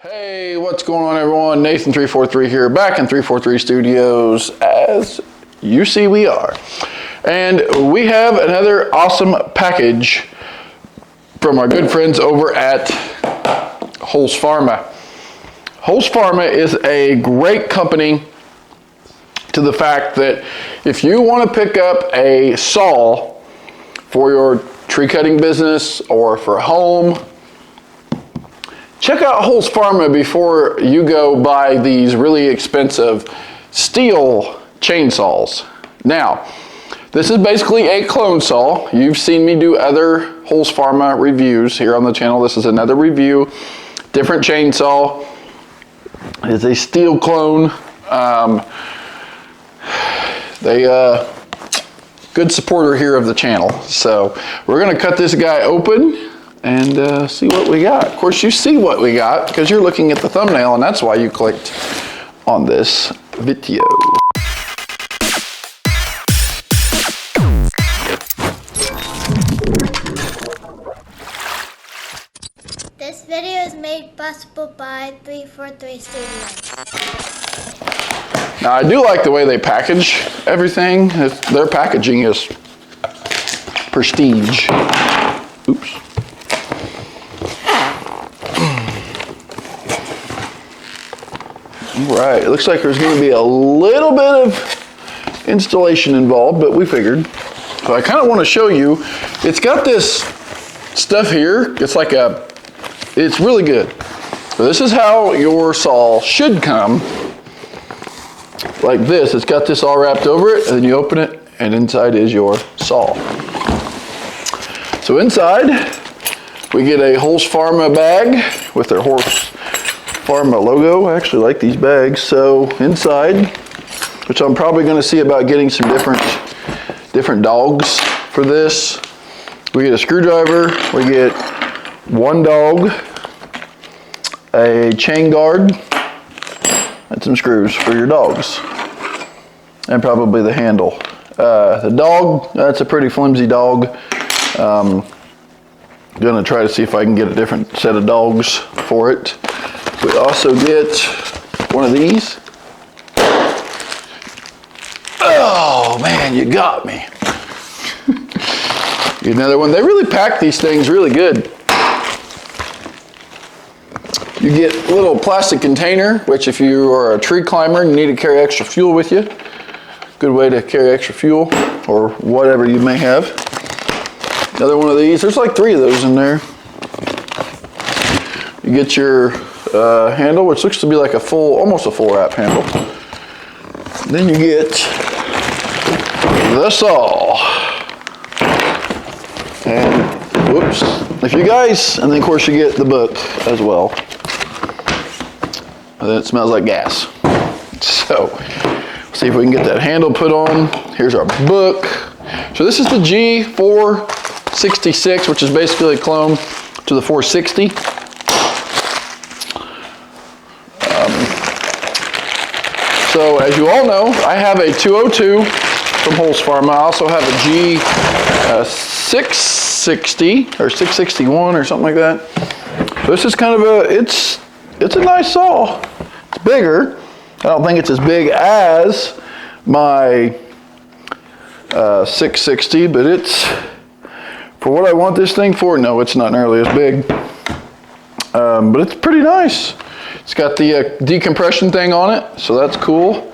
Hey, what's going on everyone? Nathan343 here, back in 343 Studios, as you see we are. And we have another awesome package from our good friends over at Holzfforma. Holzfforma is a great company to the fact that if you want to pick up a saw for your tree cutting business or for home, check out Holzfforma before you go buy these really expensive steel chainsaws. Now, this is basically a clone saw. You've seen me do other Holzfforma reviews here on the channel. This is another review, different chainsaw. It's a steel clone. Good supporter here of the channel. So we're gonna cut this guy open and see what we got. Of course, you see what we got because you're looking at the thumbnail, and that's why you clicked on this video. This video is made possible by 343 Studios. Now, I do like the way they package everything. Their packaging is prestige. Oops. Right, it looks like there's going to be a little bit of installation involved, but we figured. So I kind of want to show you, it's got this stuff here. It's really good. So this is how your saw should come, like this. It's got this all wrapped over it, and then you open it, and inside is your saw. So inside, we get a Holzfforma bag with their Holzfforma logo. I actually like these bags. So inside, which I'm probably going to see about getting some different dogs for this. We get a screwdriver, we get one dog, a chain guard, and some screws for your dogs, and probably the handle. The dog, that's a pretty flimsy dog. Gonna try to see if I can get a different set of dogs for it. We also get one of these. Oh man, you got me. Another one. They really pack these things really good. You get a little plastic container, which if you are a tree climber and you need to carry extra fuel with you, good way to carry extra fuel or whatever you may have. Another one of these. There's like 3 of those in there. You get your handle, which looks to be like almost a full wrap handle. Then you get the saw. And whoops. And then of course you get the book as well. And then it smells like gas. So, see if we can get that handle put on. Here's our book. So this is the G466, which is basically a clone to the 460. So as you all know, I have a 202 from Holzfforma. I also have a G660 or 661 or something like that. So this is kind of it's a nice saw. It's bigger. I don't think it's as big as my 660, but it's, for what I want this thing for, no, it's not nearly as big. But it's pretty nice. It's got the decompression thing on it, so that's cool.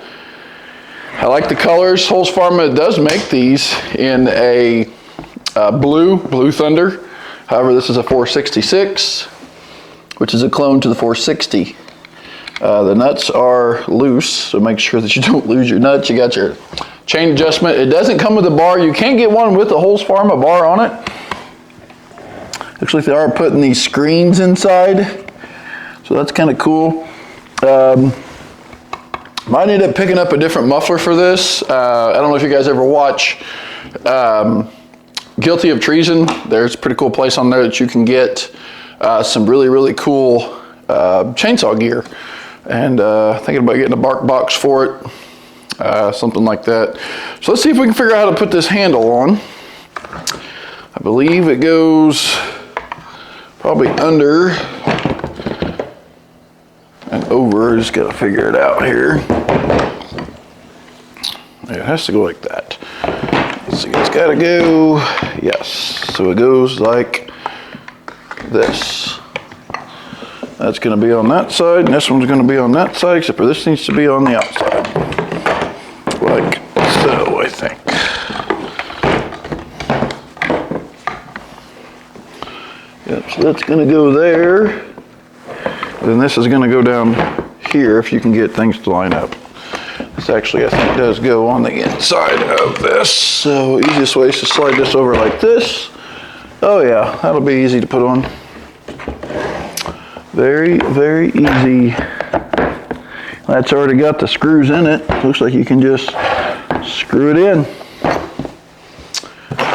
I like the colors. Holzfforma does make these in a blue Thunder. However, this is a 466, which is a clone to the 460. The nuts are loose, so make sure that you don't lose your nuts. You got your chain adjustment. It doesn't come with a bar. You can get one with a Holzfforma bar on it. Looks like they are putting these screens inside. So that's kind of cool. Might end up picking up a different muffler for this. I don't know if you guys ever watch Guilty of Treason. There's a pretty cool place on there that you can get some really cool chainsaw gear. And thinking about getting a bark box for it, something like that. So let's see if we can figure out how to put this handle on. I believe it goes probably under and over. I just got to figure it out here. It has to go like that. Let's see, it's got to go, yes. So it goes like this. That's going to be on that side, and this one's going to be on that side, except for this needs to be on the outside. Like so, I think. Yep, so that's going to go there. Then this is going to go down here if you can get things to line up. This actually, I think, does go on the inside of this. So easiest way is to slide this over like this. Oh yeah, that'll be easy to put on. Very, very easy. That's already got the screws in it. Looks like you can just screw it in.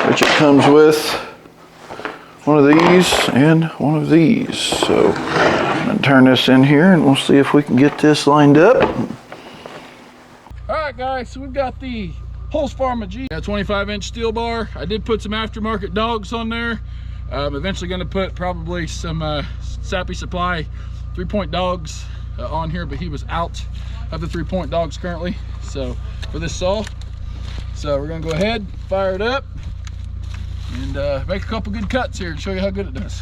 Which it comes with one of these and one of these. So I'm gonna turn this in here and we'll see if we can get this lined up. All right, guys, so we've got the Holzfforma G, 25-inch steel bar. I did put some aftermarket dogs on there. I'm eventually going to put probably some Sappy Supply 3-point dogs on here, but he was out of the 3-point dogs currently, so for this saw. So we're going to go ahead, fire it up, and make a couple good cuts here and show you how good it does.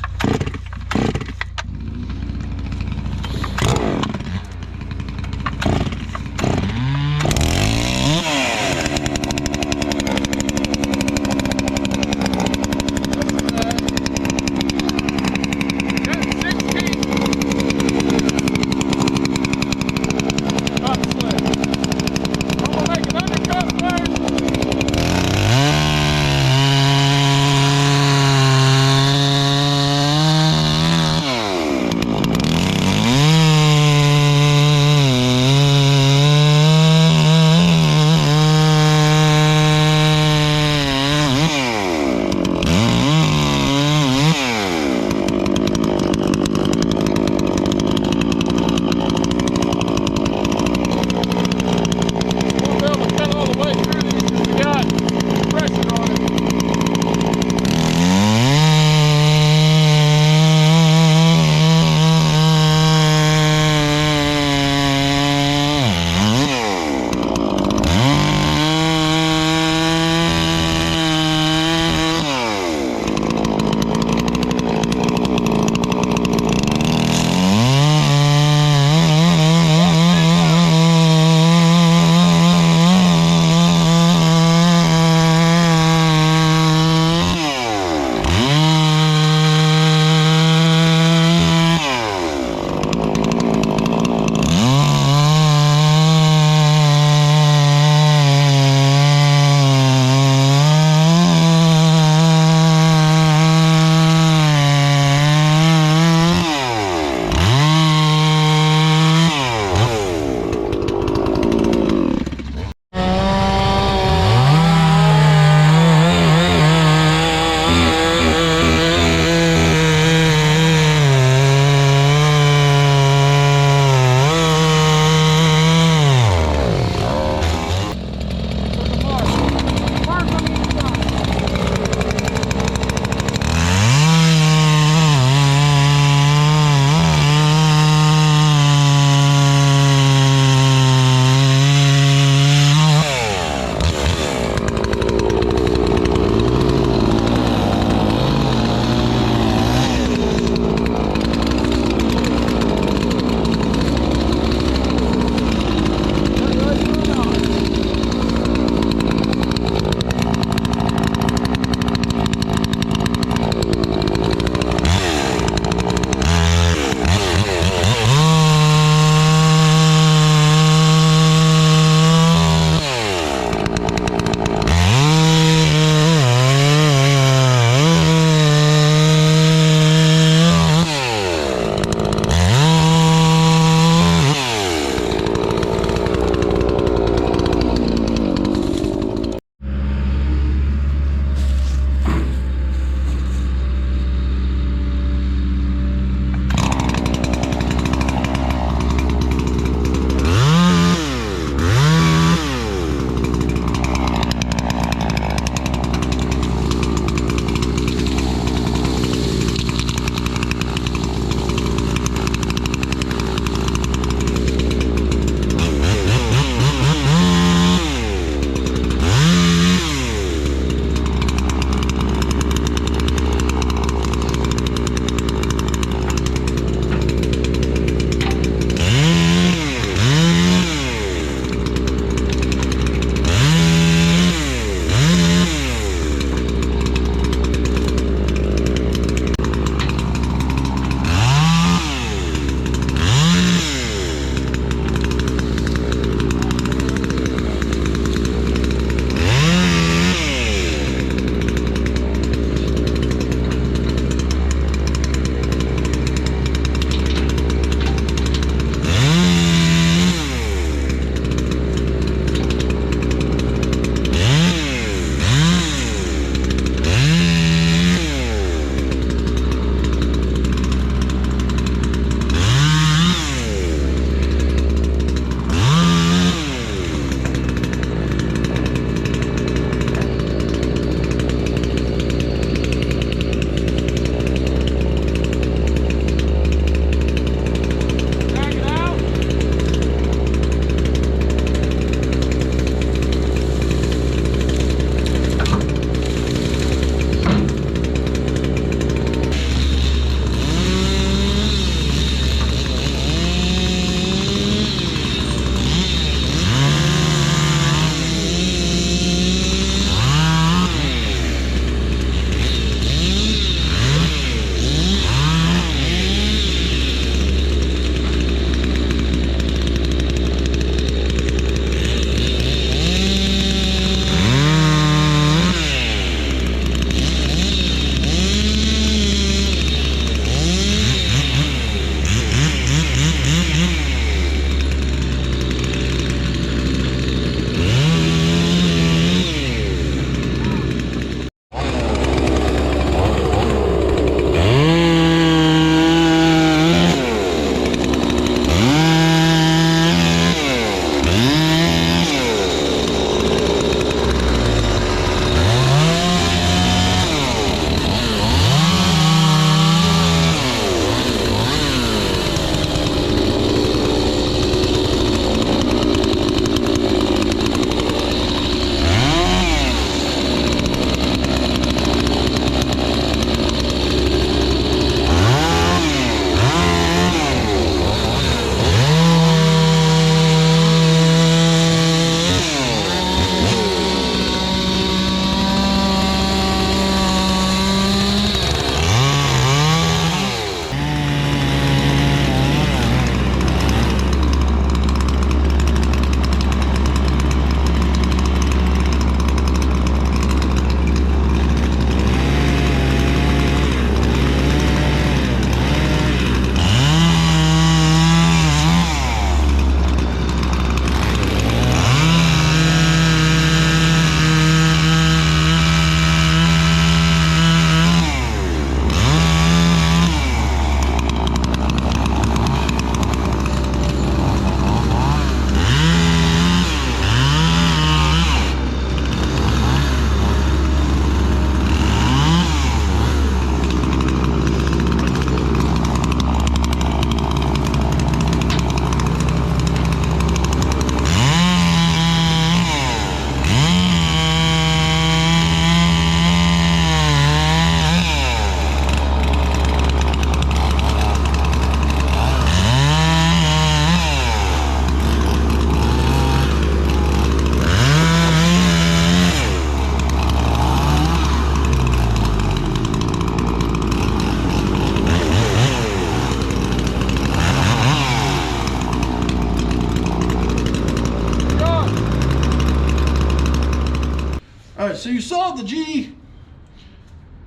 right, so you saw the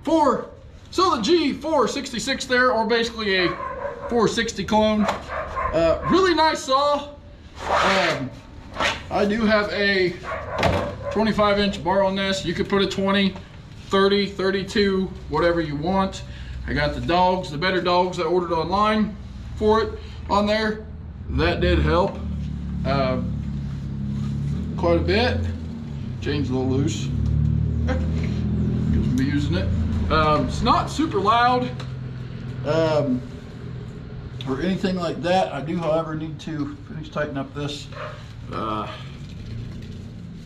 G466 there, or basically a 460 clone. Really nice saw. I do have a 25-inch bar on this. You could put a 20, 30, 32, whatever you want. I got the dogs, the better dogs I ordered online for it on there. That did help quite a bit. Chain's a little loose. Be using it. It's not super loud or anything like that. I do, however, need to finish tightening up this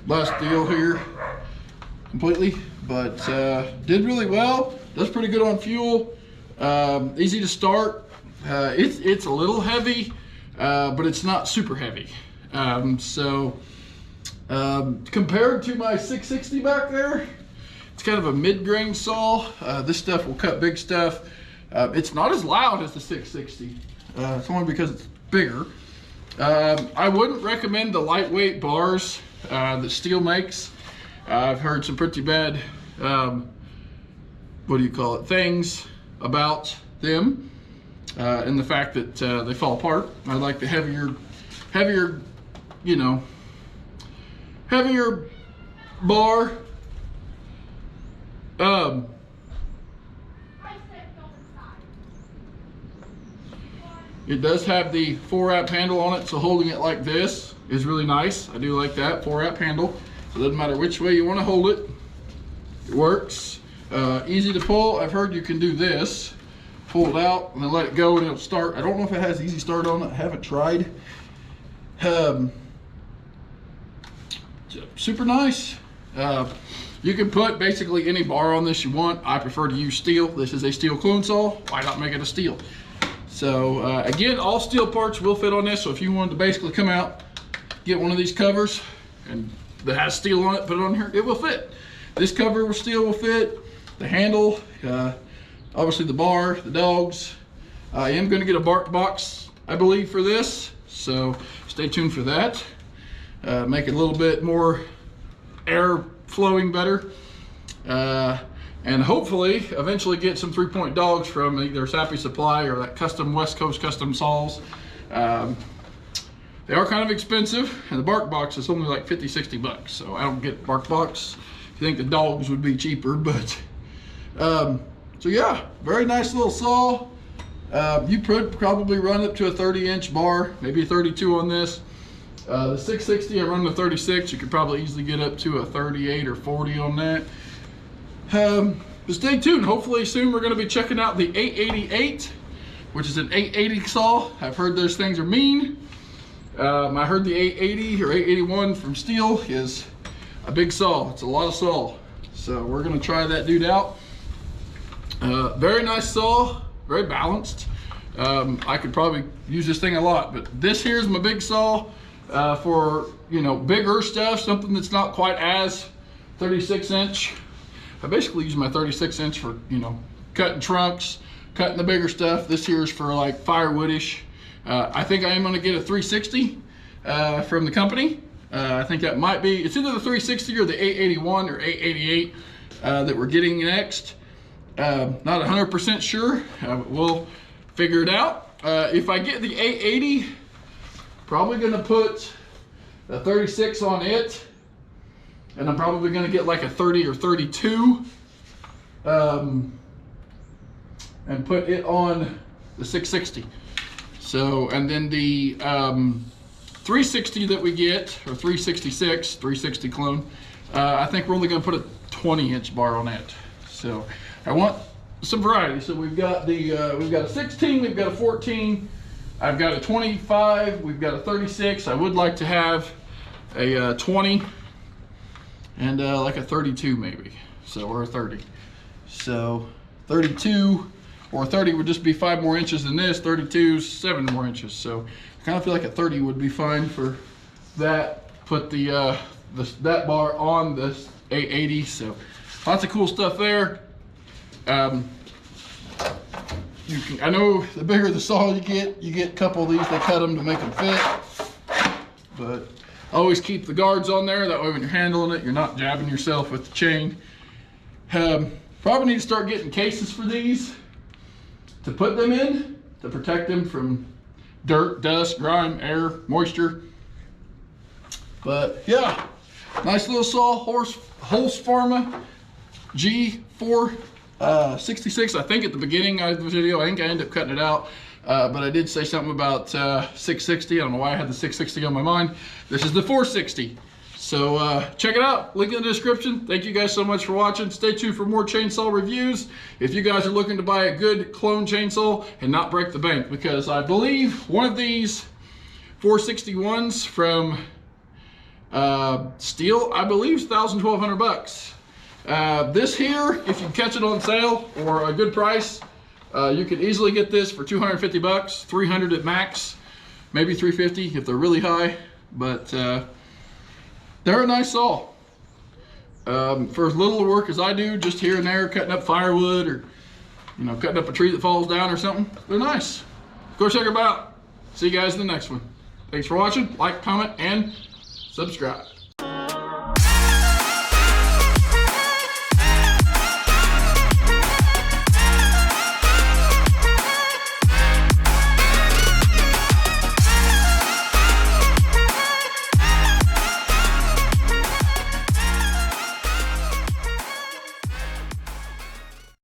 last deal here completely, but did really well. Does pretty good on fuel. Easy to start. It's a little heavy, but it's not super heavy. Compared to my 660 back there, it's kind of a mid-grain saw. This stuff will cut big stuff. It's not as loud as the 660. It's only because it's bigger. I wouldn't recommend the lightweight bars that Steel makes. I've heard some pretty bad, things about them, and the fact that they fall apart. I like the heavier, heavier bar. It does have the 4-amp handle on it, so holding it like this is really nice. I do like that 4-amp handle. So it doesn't matter which way you want to hold it. It works. Easy to pull. I've heard you can do this. Pull it out and then let it go and it'll start. I don't know if it has easy start on it. I haven't tried. Super nice. You can put basically any bar on this you want. I prefer to use steel. This is a steel clone saw. Why not make it a steel? So again, all steel parts will fit on this. So if you wanted to basically come out, get one of these covers and that has steel on it, put it on here, it will fit. This cover with steel will fit. The handle, obviously the bar, the dogs. I am going to get a bark box, I believe, for this. So stay tuned for that. Make it a little bit more air flowing better. And hopefully eventually get some 3-point dogs from either Sappy Supply or that custom West Coast custom saws. They are kind of expensive, and the bark box is only like 50-60 bucks. So I don't get bark box. You think the dogs would be cheaper, but so yeah, very nice little saw. You could probably run up to a 30-inch bar, maybe a 32 on this. The 660, I run the 36. You could probably easily get up to a 38 or 40 on that. But stay tuned. Hopefully soon we're going to be checking out the 888, which is an 880 saw. I've heard those things are mean. I heard the 880 or 881 from Steel is a big saw. It's a lot of saw. So we're going to try that dude out. Very nice saw, very balanced. I could probably use this thing a lot, but this here's my big saw for, bigger stuff, something that's not quite as 36-inch. I basically use my 36-inch for, cutting trunks, cutting the bigger stuff. This here is for like firewoodish. I think I am going to get a 360 from the company. I think that might be, it's either the 360 or the 881 or 888 that we're getting next. Not 100% sure. We'll figure it out. If I get the 880, probably going to put a 36 on it. And I'm probably going to get like a 30 or 32 and put it on the 660. So, and then the 360 that we get, or 366, 360 clone, I think we're only going to put a 20-inch bar on that. So I want some variety. So we've got we've got a 16, we've got a 14, I've got a 25, we've got a 36. I would like to have a 20. And like a 32 maybe, so, or a 30. So 32 or 30 would just be 5 more inches than this. 32 is 7 more inches. So I kind of feel like a 30 would be fine for that. Put the that bar on this 880. So lots of cool stuff there. I know the bigger the saw you get a couple of these. They cut them to make them fit. But Always keep the guards on there. That way when you're handling it, you're not jabbing yourself with the chain. Probably need to start getting cases for these to put them in to protect them from dirt, dust, grime, air, moisture. But yeah, nice little saw, Holzfforma G466. I think at the beginning of the video, I think I ended up cutting it out. But I did say something about 660. I don't know why I had the 660 on my mind. This is the 460. So check it out. Link in the description. Thank you guys so much for watching. Stay tuned for more chainsaw reviews. If you guys are looking to buy a good clone chainsaw and not break the bank, because I believe one of these 461s from Steel, I believe is $1,200, $1,200. This here, if you catch it on sale or a good price, you can easily get this for $250, $300 at max, maybe $350 if they're really high. But they're a nice saw. For as little work as I do, just here and there, cutting up firewood or cutting up a tree that falls down or something, they're nice. Go check them out. See you guys in the next one. Thanks for watching. Like, comment, and subscribe.